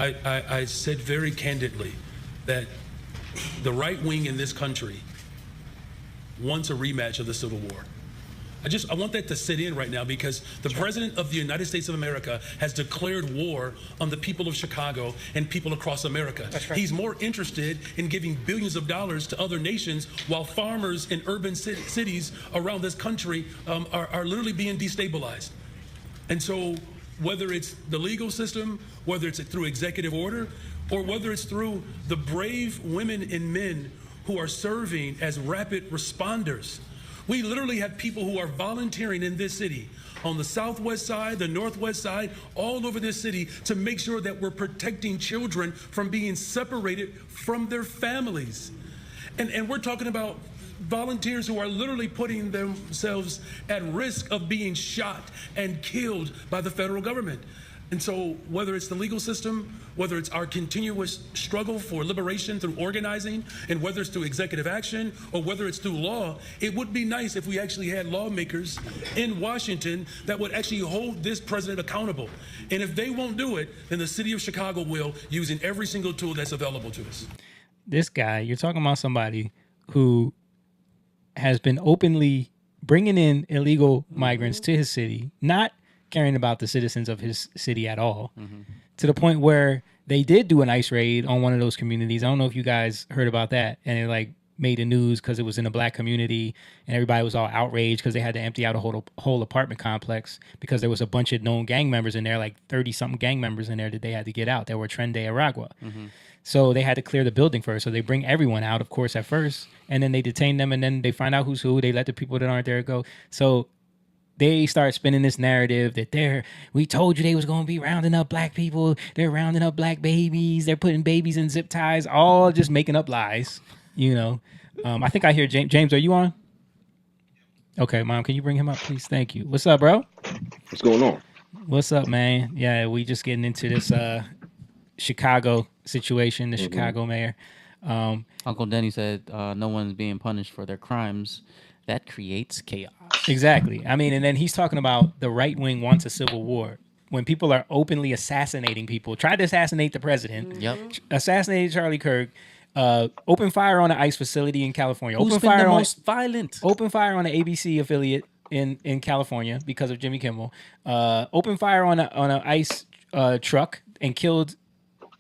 I said very candidly that the right wing in this country wants a rematch of the Civil War. I want that to sit in right now, because the President of the United States of America has declared war on the people of Chicago and people across America. That's right. He's more interested in giving billions of dollars to other nations, while farmers in urban cities around this country are literally being destabilized. And so whether it's the legal system, whether it's through executive order, or whether it's through the brave women and men who are serving as rapid responders, we literally have people who are volunteering in this city, on the southwest side, the northwest side, all over this city, to make sure that we're protecting children from being separated from their families. And we're talking about volunteers who are literally putting themselves at risk of being shot and killed by the federal government. And so whether it's the legal system, whether it's our continuous struggle for liberation through organizing, and whether it's through executive action, or whether it's through law, it would be nice if we actually had lawmakers in Washington that would actually hold this president accountable. And if they won't do it, then the city of Chicago will, using every single tool that's available to us. This guy, you're talking about somebody who has been openly bringing in illegal migrants to his city, not caring about the citizens of his city at all, to the point where they did do an ICE raid on one of those communities. I don't know if you guys heard about that. And it like made the news because it was in a black community, and everybody was all outraged because they had to empty out a whole apartment complex because there was a bunch of known gang members in there, like 30-something gang members in there that they had to get out. That were Tren de Aragua. So they had to clear the building first. So they bring everyone out, of course, at first, and then they detain them, and then they find out who's who. They let the people that aren't there go. So they start spinning this narrative that we told you they was going to be rounding up black people. They're rounding up black babies. They're putting babies in zip ties, all just making up lies, you know. I think I hear James. James, are you on? Okay, Mom, can you bring him up, please? Thank you. What's up, bro? What's going on? What's up, man? Yeah, we just getting into this Chicago situation, the Chicago mayor. Uncle Denny said no one's being punished for their crimes. That creates chaos. Exactly. I mean, and then he's talking about the right wing wants a civil war. When people are openly assassinating people, tried to assassinate the president, assassinated Charlie Kirk, open fire on an ICE facility in California. Who's been the most violent? Open fire on an ABC affiliate in California because of Jimmy Kimmel. Open fire on an ICE truck and killed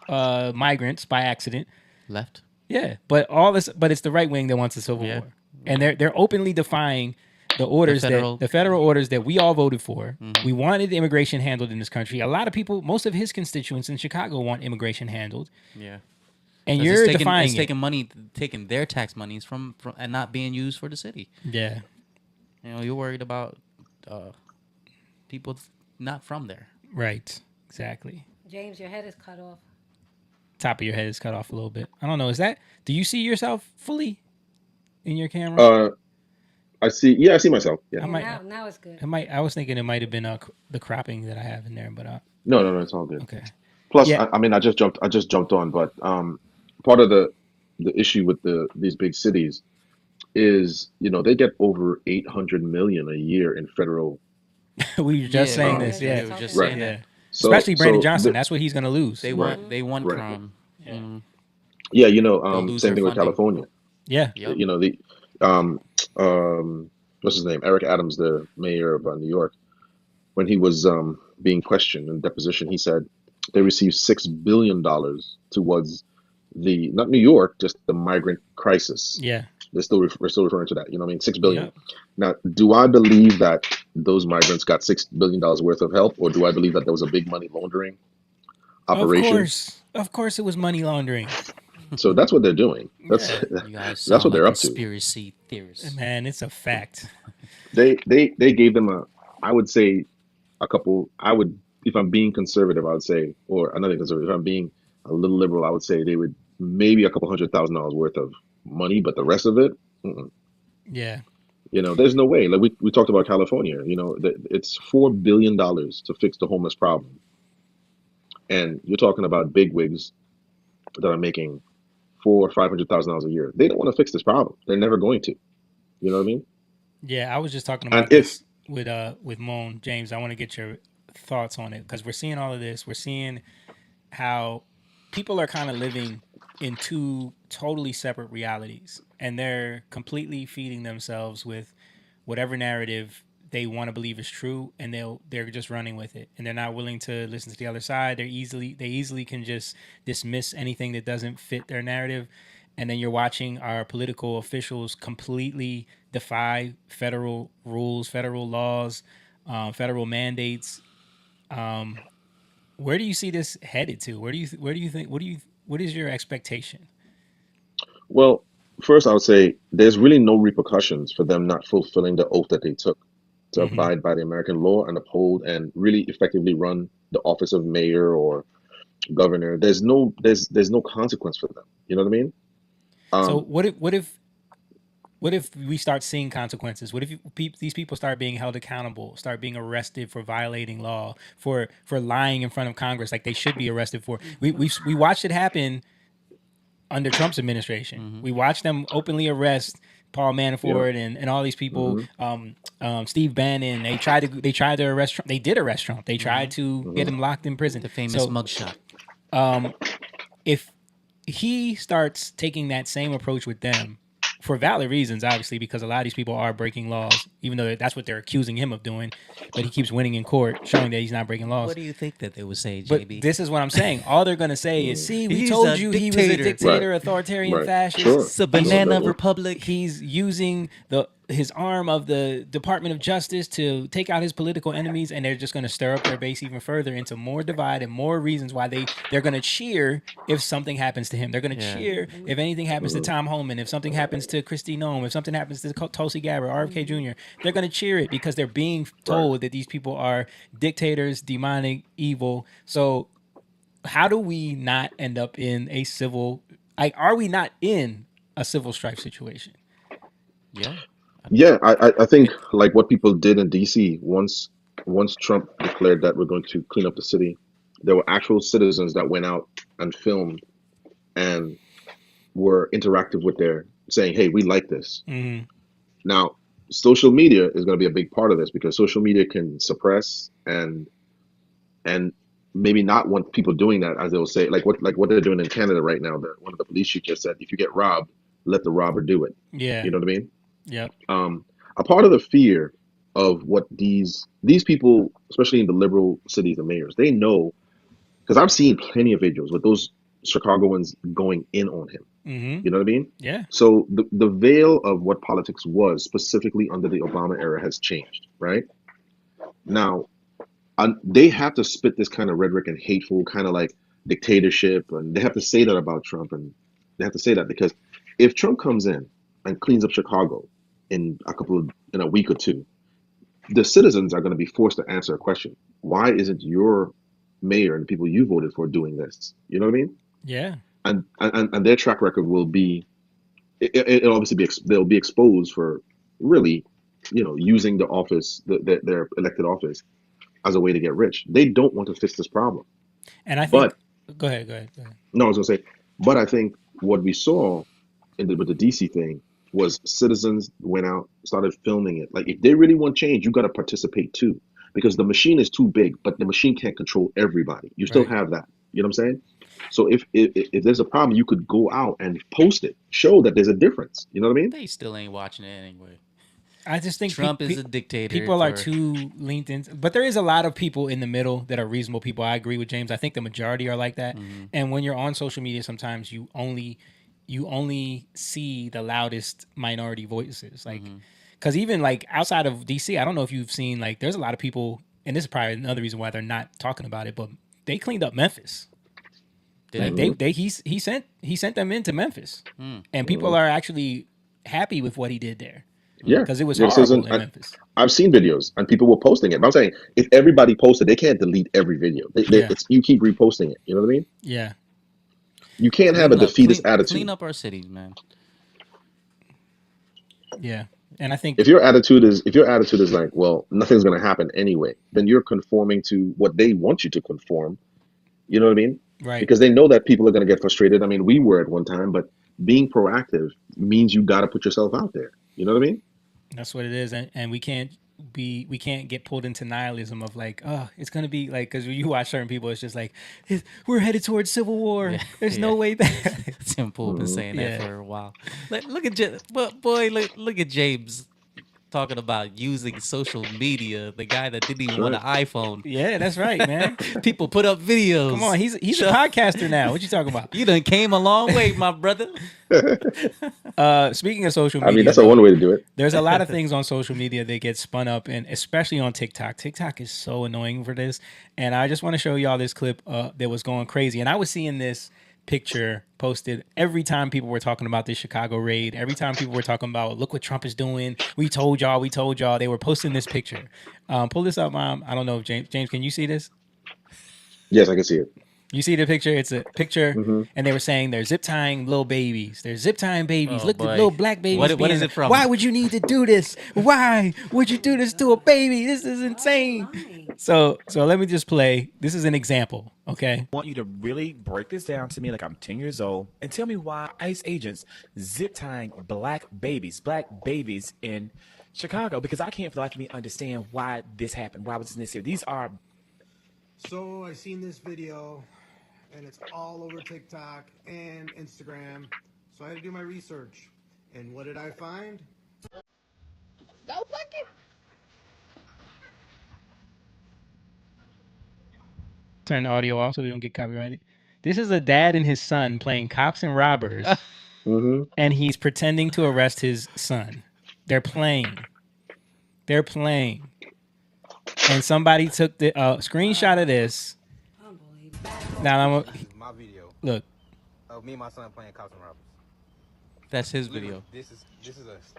migrants by accident. Left. Yeah, but it's the right wing that wants a civil war, and they're openly defying the orders, the federal orders that we all voted for. We wanted immigration handled in this country. A lot of people, most of his constituents in Chicago want immigration handled. Yeah. And you're defying it's taking money, taking their tax monies from and not being used for the city. Yeah. You know, you're worried about people not from there. Right. Exactly. James, your head is cut off. Top of your head is cut off a little bit. I don't know. Do you see yourself fully in your camera? I see myself. Yeah. Now it's good. I was thinking it might have been the cropping that I have in there, but No, it's all good. Okay. Plus, I mean, I just jumped on, but part of the issue with these big cities is, they get over 800 million a year in federal. We were just saying this. Yeah, we were just saying that. Especially Brandon Johnson. That's what he's going to lose. They want crime. Yeah, same thing with California. Yeah. Yep. What's his name? Eric Adams, the mayor of New York, when he was being questioned in deposition, he said they received $6 billion towards not New York, just the migrant crisis. Yeah. We're still referring to that. You know what I mean? $6 billion. Yep. Now, do I believe that those migrants got $6 billion worth of help, or do I believe that there was a big money laundering operation? Of course it was money laundering. So that's what they're doing. That's what they're up to. Conspiracy theorists. Man, it's a fact. They gave them I would say a couple. If I'm being conservative, I would say, or another conservative. If I'm being a little liberal, I would say they would maybe a couple $100,000 worth of money, but the rest of it, yeah. There's no way. Like we talked about California. It's $4 billion to fix the homeless problem, and you're talking about bigwigs that are making $400,000 or $500,000 a year. They don't want to fix this problem. They're never going to. You know what I mean? Yeah, I was just talking about this with Moan. James, I want to get your thoughts on it because we're seeing all of this. We're seeing how people are kind of living in two totally separate realities, and they're completely feeding themselves with whatever narrative they want to believe is true, and they're just running with it, and they're not willing to listen to the other side. They easily can just dismiss anything that doesn't fit their narrative. And then you're watching our political officials completely defy federal rules, federal laws, federal mandates. Where do you see this headed to? Where do you think? What is your expectation? Well, first, I would say there's really no repercussions for them not fulfilling the oath that they took to Mm-hmm. abide by the American law and uphold and really effectively run the office of mayor or governor. There's no consequence for them. You know what I mean? So Um, what if we start seeing consequences? What if these people start being held accountable, start being arrested for violating law, for lying in front of Congress, like they should be arrested for? We watched it happen under Trump's administration. Mm-hmm. We watched them openly arrest Paul yeah. Manafort and all these people. Hmm. Steve Bannon. They tried to arrest Trump. They did arrest Trump. They tried to get Hmm. him locked in prison. The famous So mugshot. if he starts taking that same approach with them, for valid reasons, obviously, because a lot of these people are breaking laws, even though that's what they're accusing him of doing, but he keeps winning in court, showing that he's not breaking laws. What do you think that they would say, But JB? this is what I'm saying. All they're going to say is, see, we He's told a you he was a dictator. dictator, Right. authoritarian Right. fascist. Sure. It's a banana Sure. republic. He's using his arm of the Department of Justice to take out his political enemies, and they're just going to stir up their base even further into more divide and more reasons why they're going to cheer if something happens to him. They're going to Yeah. cheer if anything happens to Tom Homan, if something happens to Kristi Noem, if something happens to Tulsi Gabbard, RFK Jr. They're going to cheer it because they're being told that these people are dictators, demonic, evil. So how do we not end up in a civil? Like, are we not in a civil strife situation? Yeah. Yeah, I think like what people did in DC once Trump declared that we're going to clean up the city, there were actual citizens that went out and filmed and were interactive with their saying, "Hey, we like this." Mm-hmm. Now, social media is going to be a big part of this because social media can suppress and maybe not want people doing that, as they'll say, like what they're doing in Canada right now. One of the police chiefs just said, "If you get robbed, let the robber do it." Yeah. You know what I mean? Yep. A part of the fear of what these people, especially in the liberal cities and mayors, they know because I've seen plenty of videos with those Chicagoans going in on him. Mm-hmm. You know what I mean? Yeah. So the veil of what politics was specifically under the Obama era has changed, right? Now, they have to spit this kind of rhetoric and hateful kind of like dictatorship, and they have to say that about Trump, and they have to say that because if Trump comes in and cleans up Chicago in a week or two, the citizens are going to be forced to answer a question: why isn't your mayor and the people you voted for doing this? You know what I mean? Yeah. And their track record will be it'll obviously they'll be exposed for really, using the office, their elected office, as a way to get rich. They don't want to fix this problem. And I think, But go ahead. no, I was gonna say, but I think what we saw with the DC thing was citizens went out, started filming it. Like if they really want change, you got to participate too, because the machine is too big, but the machine can't control everybody. You still Right. have that. You know what I'm saying? So if there's a problem, you could go out and post it, show that there's a difference. You know what I mean? They still ain't watching it anyway. I just think Trump is a dictator. people are for- too leaned in, but there is a lot of people in the middle that are reasonable people. I agree with James. I think the majority are like that. Mhm. And when you're on social media, sometimes you only see the loudest minority voices. Like, Mhm. because even like outside of DC, I don't know if you've seen, like, there's a lot of people, and this is probably another reason why they're not talking about it, but they cleaned up Memphis. Did Like they? he sent them into Memphis, Mm. and people are actually happy with what he did there Yeah, because it was yeah. horrible in I, Memphis. I've seen videos and people were posting it. But I'm saying if everybody posted, they can't delete every video. Yeah. You keep reposting it. You know what I mean? Yeah. You can't have a Clean up- defeatist clean- attitude. Clean up our cities, man. Yeah, and I think If your attitude is like, well, nothing's going to happen anyway, then you're conforming to what they want you to conform. You know what I mean? right. Because they know that people are going to get frustrated. I mean, we were at one time, but being proactive means you got to put yourself out there. You know what I mean? That's what it is, and we can't we can't get pulled into nihilism of like, oh, it's gonna be like, because when you watch certain people, it's just like, we're headed towards civil war. Yeah, There's yeah. no way back. Tim Pool been saying that Yeah. for a while. Look at look at James talking about using social media. The guy that didn't even want an iPhone. Yeah, that's right, man. People put up videos. Come on, he's a podcaster now. What you talking about? You done came a long way, my brother. Speaking of social I media, mean, that's a though, one way to do it. there's a lot of things on social media that get spun up, and especially on TikTok. TikTok is so annoying for this. And I just want to show y'all this clip that was going crazy. And I was seeing this picture posted every time people were talking about this Chicago raid. Every time people were talking about, look what Trump is doing. We told y'all. They were posting this picture. Pull this up, Mom. I don't know if James, can you see this? Yes, I can see it. You see the picture? It's a picture, Mm-hmm. and they were saying they're zip tying little babies. They're zip tying babies. Oh, Look, the boy. little black babies. What is being- it from? Why would you need to do this? Why would you do this to a baby? This is insane. So let me just play. This is an example, okay? I want you to really break this down to me like I'm 10 years old and tell me why ICE agents zip tying black babies in Chicago, because I can't for the life of me understand why this happened. Why was this necessary? These are So I seen this video, and it's all over TikTok and Instagram. So I had to do my research. And what did I find? Turn the audio off so we don't get copyrighted. This is a dad and his son playing cops and robbers, Mm-hmm. and he's pretending to arrest his son. They're playing. And somebody took the screenshot of this. Now My video look. of me and my son playing cops and robbers. That's his video. This is us.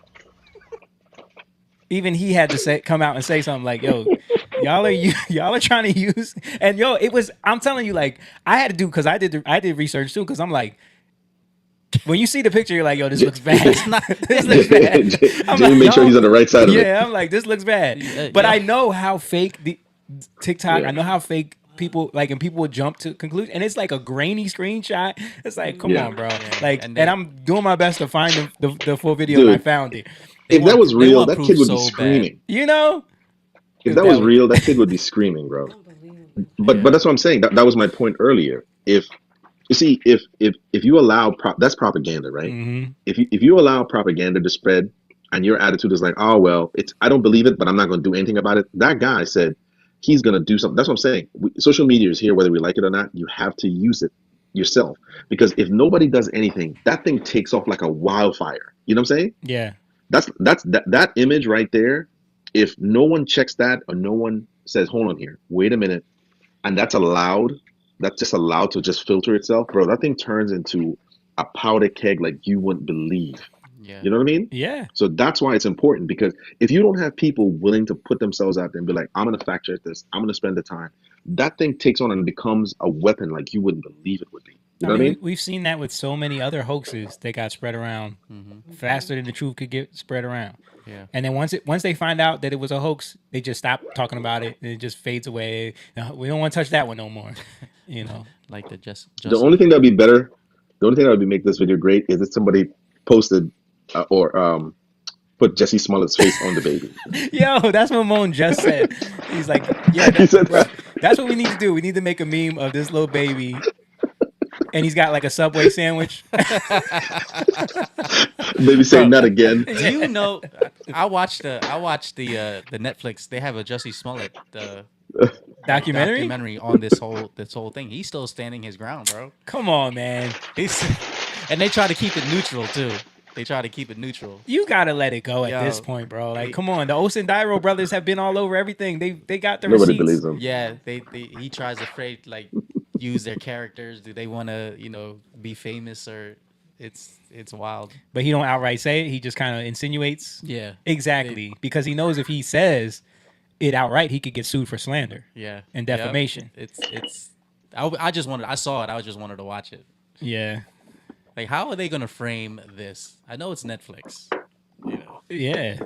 Even he had to come out and say something like, "Yo, y'all are trying to use." And yo, it was. I'm telling you, like, I had to do, because I did research too, because I'm like, when you see the picture, you're like, "Yo, this looks bad. This looks bad." I'm Jamie, like, make sure yo, he's on the right side of it. yeah, I'm like, this looks bad. But I know how fake the TikTok. Yeah. I know how fake people like, and people would jump to conclusion, and it's like a grainy screenshot. It's like, come Yeah. on, bro. Like, And and, they- I'm doing my best to find the full video, Dude. and I found it. If that was they real, want that proof kid would be so bad. screaming. You know. If that was real, that kid would be screaming, bro. But that's what I'm saying. That was my point earlier. If you see, if you allow that's propaganda, right? Mhm. If you allow propaganda to spread, and your attitude is like, oh well, it's I don't believe it, but I'm not going to do anything about it. That guy said he's going to do something. That's what I'm saying. Social media is here, whether we like it or not. You have to use it yourself, because if nobody does anything, that thing takes off like a wildfire. You know what I'm saying? Yeah. That image right there. If no one checks that, or no one says, hold on here, wait a minute, and that's just allowed to just filter itself, bro, that thing turns into a powder keg like you wouldn't believe. Yeah. You know what I mean? Yeah. So that's why it's important, because if you don't have people willing to put themselves out there and be like, I'm going to fact check this, I'm going to spend the time, that thing takes on and becomes a weapon like you wouldn't believe it would be. You know what I mean? We've seen that with so many other hoaxes that got spread around faster than the truth could get spread around. Yeah. And then once they find out that it was a hoax, they just stop talking about it, and it just fades away. No, we don't want to touch that one no more. You know. Like the The only thing that would be better, the only thing that would make this video great is if somebody posted or put Jesse Smollett's face on the baby. Yo, that's what Moan just said. He's like, yeah, He said that. that's what we need to do. We need to make a meme of this little baby, and he's got like a Subway sandwich. Baby saying not again. Do you know? I watched the Netflix. They have a Jussie Smollett Documentary? on this whole thing. He's still standing his ground, bro. Come on, man. And they try to keep it neutral too. They try to keep it neutral. You gotta let it go at Yo. this point, bro. Like, come on. The Osendairo brothers have been all over everything. They got the Nobody receipts. believes him. Yeah, he tries to like use their characters. Do they want to be famous, or it's wild. But he don't outright say it. He just kind of insinuates. Yeah, Exactly. Because he knows if he says it outright, he could get sued for slander. yeah, And defamation. Yep. I saw it. I just wanted to watch it. Yeah. Like, how are they gonna frame this? I know it's Netflix. Yeah.